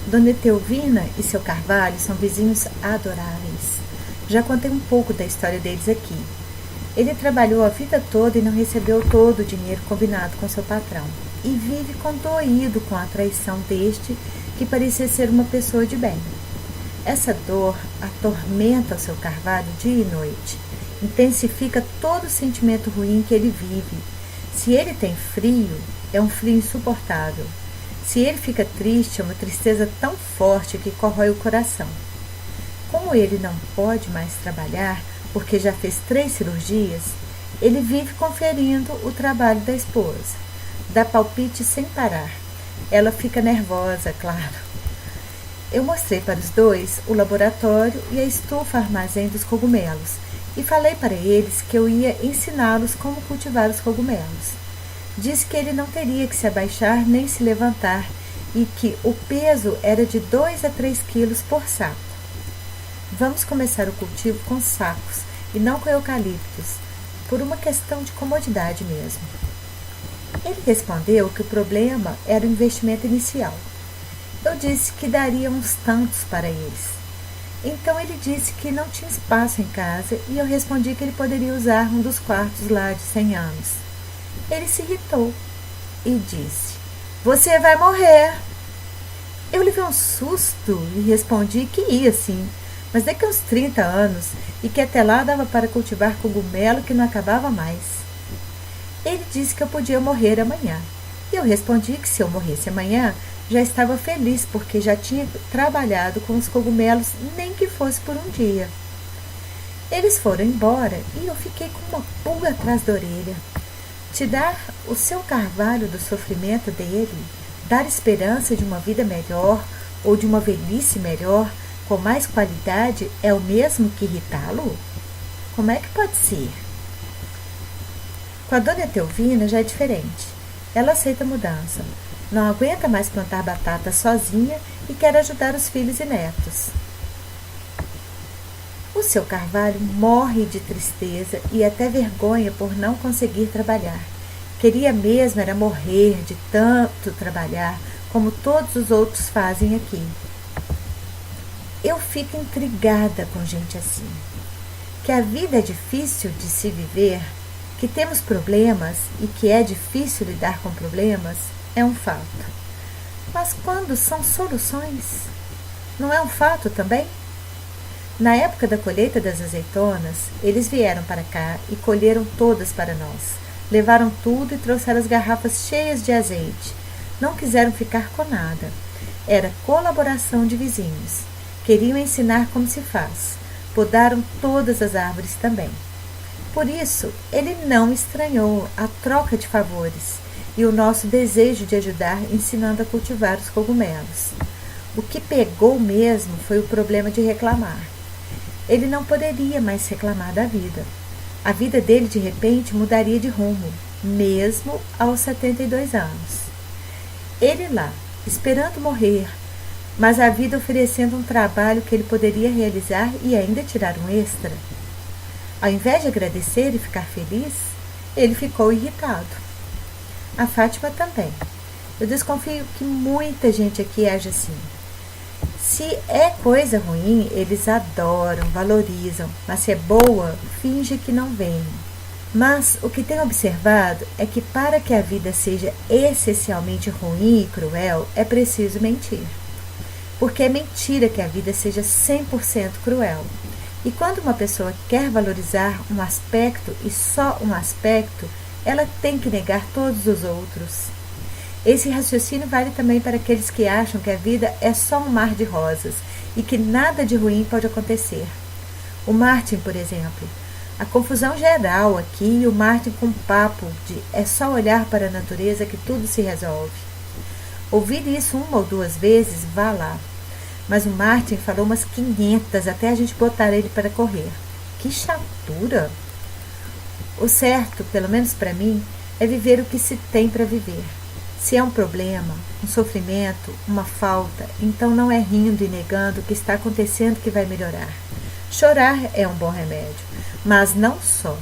Dona Etelvina e seu Carvalho são vizinhos adoráveis. Já contei um pouco da história deles aqui. Ele trabalhou a vida toda e não recebeu todo o dinheiro combinado com seu patrão. E vive condoído com a traição deste, que parecia ser uma pessoa de bem. Essa dor atormenta o seu Carvalho dia e noite. Intensifica todo o sentimento ruim que ele vive. Se ele tem frio, é um frio insuportável. Se ele fica triste, é uma tristeza tão forte que corrói o coração. Como ele não pode mais trabalhar, porque já fez 3 cirurgias, ele vive conferindo o trabalho da esposa. Dá palpite sem parar. Ela fica nervosa, claro. Eu mostrei para os dois o laboratório e a estufa armazém dos cogumelos e falei para eles que eu ia ensiná-los como cultivar os cogumelos. Disse que ele não teria que se abaixar nem se levantar e que o peso era de 2 a 3 quilos por saco. Vamos começar o cultivo com sacos e não com eucaliptos, por uma questão de comodidade mesmo. Ele respondeu que o problema era o investimento inicial. Eu disse que daria uns tantos para eles. Então ele disse que não tinha espaço em casa e eu respondi que ele poderia usar um dos quartos lá de 100 anos. Ele se irritou e disse: "Você vai morrer." Eu levei um susto e respondi que ia sim, mas daqui a uns 30 anos e que até lá dava para cultivar cogumelo que não acabava mais. Ele disse que eu podia morrer amanhã e eu respondi que se eu morresse amanhã já estava feliz porque já tinha trabalhado com os cogumelos, nem que fosse por um dia. Eles foram embora e eu fiquei com uma pulga atrás da orelha. Tirar o seu Carvalho do sofrimento dele, dar esperança de uma vida melhor ou de uma velhice melhor, com mais qualidade, é o mesmo que irritá-lo? Como é que pode ser? Com a dona Etelvina já é diferente. Ela aceita a mudança. Não aguenta mais plantar batata sozinha e quer ajudar os filhos e netos. O seu Carvalho morre de tristeza e até vergonha por não conseguir trabalhar. Queria mesmo era morrer de tanto trabalhar, como todos os outros fazem aqui. Eu fico intrigada com gente assim. Que a vida é difícil de se viver, que temos problemas e que é difícil lidar com problemas, é um fato. Mas quando são soluções, não é um fato também? Na época da colheita das azeitonas, eles vieram para cá e colheram todas para nós. Levaram tudo e trouxeram as garrafas cheias de azeite. Não quiseram ficar com nada. Era colaboração de vizinhos. Queriam ensinar como se faz. Podaram todas as árvores também. Por isso, ele não estranhou a troca de favores e o nosso desejo de ajudar ensinando a cultivar os cogumelos. O que pegou mesmo foi o problema de reclamar. Ele não poderia mais reclamar da vida. A vida dele, de repente, mudaria de rumo, mesmo aos 72 anos. Ele lá, esperando morrer, mas a vida oferecendo um trabalho que ele poderia realizar e ainda tirar um extra. Ao invés de agradecer e ficar feliz, ele ficou irritado. A Fátima também. Eu desconfio que muita gente aqui age assim. Se é coisa ruim, eles adoram, valorizam, mas se é boa, finge que não vem. Mas o que tenho observado é que para que a vida seja essencialmente ruim e cruel, é preciso mentir. Porque é mentira que a vida seja 100% cruel. E quando uma pessoa quer valorizar um aspecto e só um aspecto, ela tem que negar todos os outros. Esse raciocínio vale também para aqueles que acham que a vida é só um mar de rosas e que nada de ruim pode acontecer. O Martin, por exemplo, a confusão geral aqui e o Martin com papo de é só olhar para a natureza que tudo se resolve. Ouvir isso 1 ou 2 vezes, vá lá. Mas o Martin falou umas 500 até a gente botar ele para correr. Que chatura! O certo, pelo menos para mim, é viver o que se tem para viver. Se é um problema, um sofrimento, uma falta, então não é rindo e negando o que está acontecendo que vai melhorar. Chorar é um bom remédio, mas não só.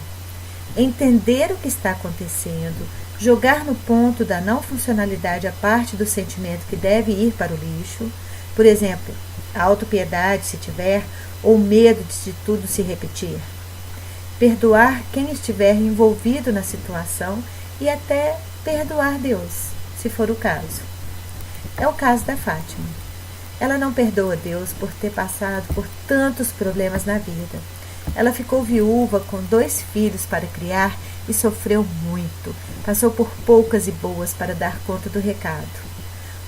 Entender o que está acontecendo, jogar no ponto da não funcionalidade a parte do sentimento que deve ir para o lixo, Por exemplo, a autopiedade, se tiver, ou medo de tudo se repetir. Perdoar quem estiver envolvido na situação e até perdoar Deus, se for o caso. É o caso da Fátima. Ela não perdoa Deus por ter passado por tantos problemas na vida. Ela ficou viúva com 2 filhos para criar e sofreu muito. Passou por poucas e boas para dar conta do recado.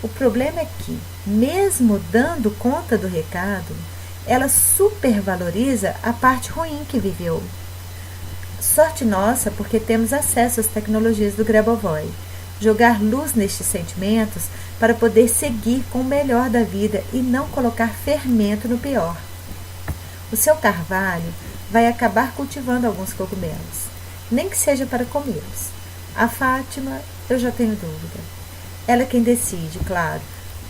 O problema é que, mesmo dando conta do recado, ela supervaloriza a parte ruim que viveu. Sorte nossa, porque temos acesso às tecnologias do Grabovoi. Jogar luz nestes sentimentos para poder seguir com o melhor da vida e não colocar fermento no pior. O seu carvalho vai acabar cultivando alguns cogumelos, nem que seja para comê-los. A Fátima, eu já tenho dúvida. Ela é quem decide, claro.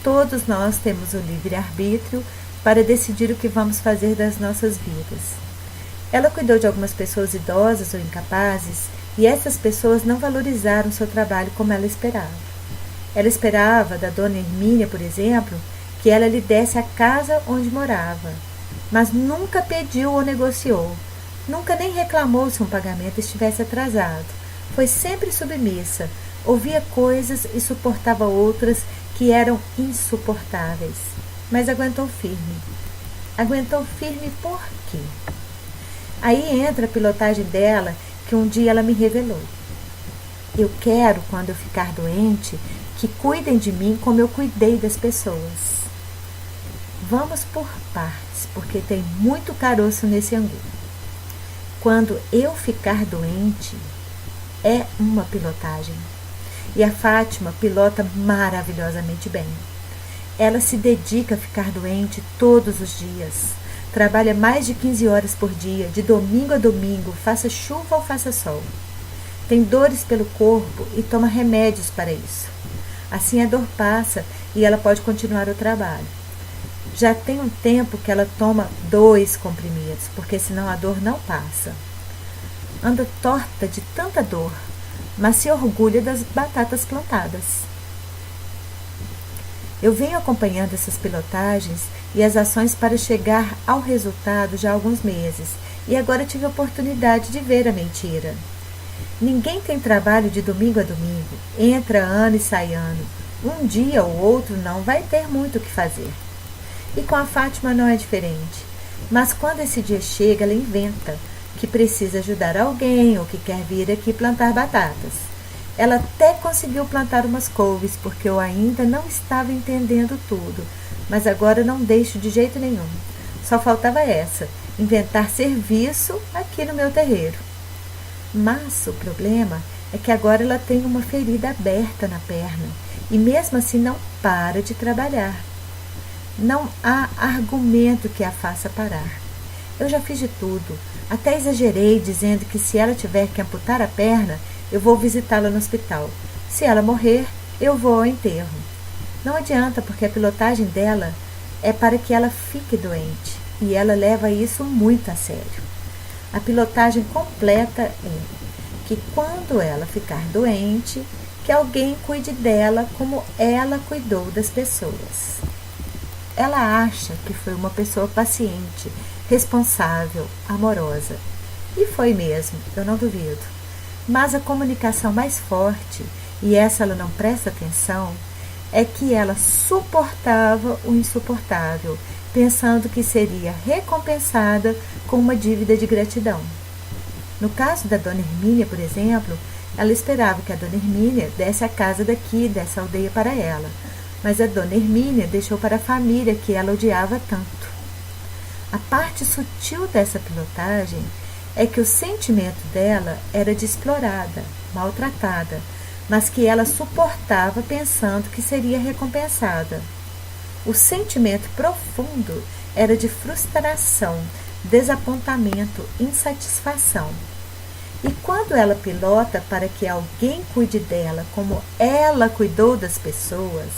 Todos nós temos o livre-arbítrio para decidir o que vamos fazer das nossas vidas. Ela cuidou de algumas pessoas idosas ou incapazes e essas pessoas não valorizaram seu trabalho como ela esperava. Ela esperava da dona Hermínia, por exemplo, que ela lhe desse a casa onde morava, mas nunca pediu ou negociou, nunca nem reclamou se um pagamento estivesse atrasado. Foi sempre submissa, ouvia coisas e suportava outras que eram insuportáveis, mas aguentou firme. Aguentou firme por quê? Aí entra a pilotagem dela, que um dia ela me revelou. Eu quero, quando eu ficar doente, que cuidem de mim como eu cuidei das pessoas. Vamos por partes, porque tem muito caroço nesse angu. Quando eu ficar doente, é uma pilotagem. E a Fátima pilota maravilhosamente bem. Ela se dedica a ficar doente todos os dias. Trabalha mais de 15 horas por dia, de domingo a domingo, faça chuva ou faça sol. Tem dores pelo corpo e toma remédios para isso. Assim a dor passa e ela pode continuar o trabalho. Já tem um tempo que ela toma 2 comprimidos, porque senão a dor não passa. Anda torta de tanta dor, mas se orgulha das batatas plantadas. Eu venho acompanhando essas pilotagens e as ações para chegar ao resultado já há alguns meses, e agora tive a oportunidade de ver a mentira. Ninguém tem trabalho de domingo a domingo, entra ano e sai ano. Um dia ou outro não vai ter muito o que fazer. E com a Fátima não é diferente. Mas quando esse dia chega, ela inventa que precisa ajudar alguém ou que quer vir aqui plantar batatas. Ela até conseguiu plantar umas couves, porque eu ainda não estava entendendo tudo, mas agora não deixo de jeito nenhum. Só faltava essa, inventar serviço aqui no meu terreiro. Mas o problema é que agora ela tem uma ferida aberta na perna e mesmo assim não para de trabalhar. Não há argumento que a faça parar. Eu já fiz de tudo, até exagerei dizendo que se ela tiver que amputar a perna, eu vou visitá-la no hospital. Se ela morrer, eu vou ao enterro. Não adianta, porque a pilotagem dela é para que ela fique doente e ela leva isso muito a sério. A pilotagem completa é que quando ela ficar doente, que alguém cuide dela como ela cuidou das pessoas. Ela acha que foi uma pessoa paciente, responsável, amorosa. E foi mesmo, eu não duvido. Mas a comunicação mais forte, e essa ela não presta atenção, é que ela suportava o insuportável, pensando que seria recompensada com uma dívida de gratidão. No caso da dona Hermínia, por exemplo, ela esperava que a dona Hermínia desse a casa daqui, dessa aldeia para ela, mas a dona Hermínia deixou para a família que ela odiava tanto. A parte sutil dessa pilotagem é que o sentimento dela era de explorada, maltratada, mas que ela suportava pensando que seria recompensada. O sentimento profundo era de frustração, desapontamento, insatisfação. E quando ela pilota para que alguém cuide dela como ela cuidou das pessoas,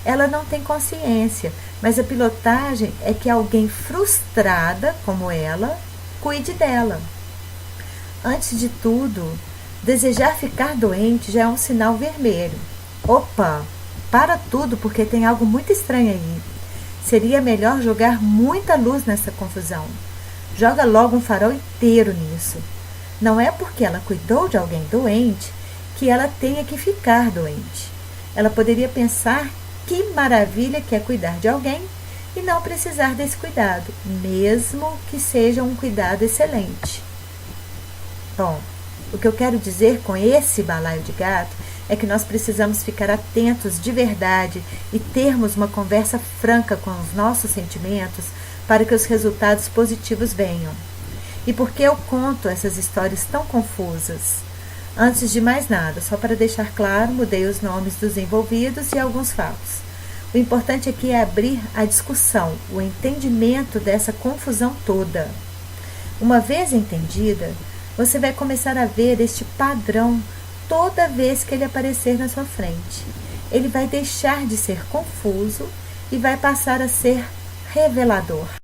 ela não tem consciência, mas a pilotagem é que alguém frustrada como ela cuide dela. Antes de tudo, desejar ficar doente já é um sinal vermelho. Opa, para tudo, porque tem algo muito estranho aí. Seria melhor jogar muita luz nessa confusão. Joga logo um farol inteiro nisso. Não é porque ela cuidou de alguém doente que ela tenha que ficar doente. Ela poderia pensar que maravilha que é cuidar de alguém e não precisar desse cuidado, mesmo que seja um cuidado excelente. Bom, o que eu quero dizer com esse balaio de gato é que nós precisamos ficar atentos de verdade e termos uma conversa franca com os nossos sentimentos para que os resultados positivos venham. E por que eu conto essas histórias tão confusas? Antes de mais nada, só para deixar claro, mudei os nomes dos envolvidos e alguns fatos. O importante aqui é abrir a discussão, o entendimento dessa confusão toda. Uma vez entendida, você vai começar a ver este padrão toda vez que ele aparecer na sua frente. Ele vai deixar de ser confuso e vai passar a ser revelador.